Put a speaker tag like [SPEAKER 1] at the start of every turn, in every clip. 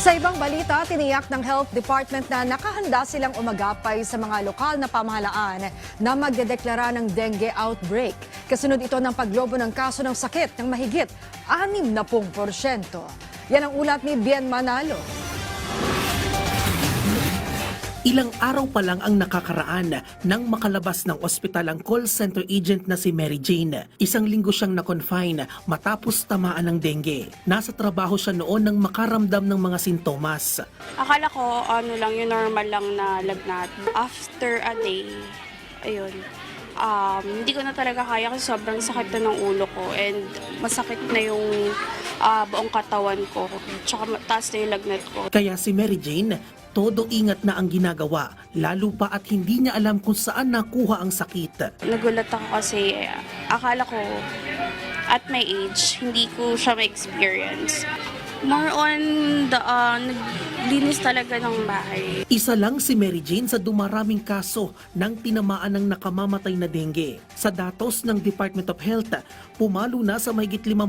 [SPEAKER 1] Sa ibang balita, tiniyak ng Health Department na nakahanda silang umagapay sa mga lokal na pamahalaan na magdedeklara ng dengue outbreak. Kasunod ito ng paglobo ng kaso ng sakit ng mahigit 60%. Yan ang ulat ni Bien Manalo.
[SPEAKER 2] Ilang araw pa lang ang nakakaraan nang makalabas ng ospital ang call center agent na si Mary Jane. Isang linggo siyang na-confine matapos tamaan ng dengue. Nasa trabaho siya noon nang makaramdam ng mga sintomas.
[SPEAKER 3] Akala ko lang yung normal lang na lagnat. After a day, ayun, hindi ko na talaga kaya kasi sobrang sakit na ng ulo ko and masakit na yung buong katawan ko. Tsaka taas na yung lagnat ko.
[SPEAKER 2] Kaya si Mary Jane, todo ingat na ang ginagawa, lalo pa at hindi niya alam kung saan nakuha ang sakit.
[SPEAKER 3] Nagulat ako kasi akala ko at my age, hindi ko siya ma-experience. More on naglinis talaga ng bahay.
[SPEAKER 2] Isa lang si Mary Jane sa dumaraming kaso ng tinamaan ng nakamamatay na dengue. Sa datos ng Department of Health, pumalo na sa mahigit 50,000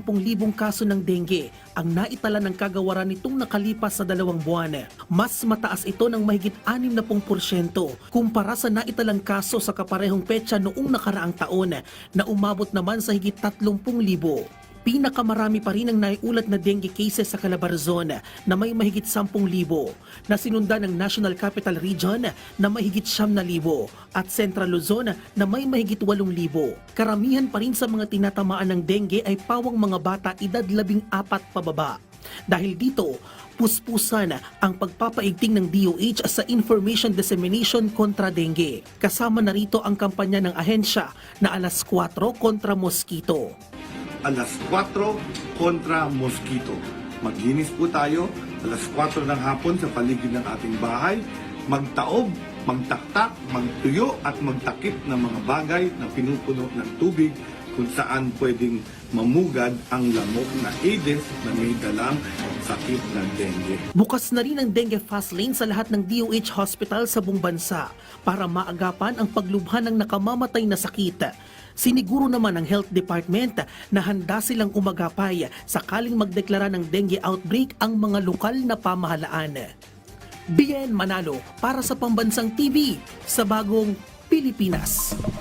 [SPEAKER 2] kaso ng dengue ang naitala ng kagawaran nitong nakalipas sa 2 buwan. Mas mataas ito ng mahigit 60% kumpara sa naitalang kaso sa kaparehong petsa noong nakaraang taon na umabot naman sa higit 30,000. Pinakamarami pa rin ang naiulat na dengue cases sa Calabarzon na may mahigit 10,000, na sinundan ng National Capital Region na mahigit 9,000 at Central Luzon na may mahigit 8,000. Karamihan pa rin sa mga tinatamaan ng dengue ay pawang mga bata edad 14 pababa. Dahil dito, puspusan ang pagpapaigting ng DOH sa information dissemination kontra dengue. Kasama na rito ang kampanya ng ahensya na Alas 4 kontra Mosquito.
[SPEAKER 4] Alas 4 kontra mosquito. Maglinis po tayo alas 4 ng hapon sa paligid ng ating bahay. Magtaob, magtaktak, magtuyo at magtakip ng mga bagay na pinupuno ng tubig kung saan pwedeng mamugad ang lamok na Aedes na may dalang sakit ng dengue.
[SPEAKER 2] Bukas na rin ang dengue fast lane sa lahat ng DOH hospital sa buong bansa para maagapan ang paglubhan ng nakamamatay na sakit. Siniguro naman ng Health Department na handa silang umagapay sakaling magdeklara ng dengue outbreak ang mga lokal na pamahalaan. Bien Manalo para sa Pambansang TV sa Bagong Pilipinas.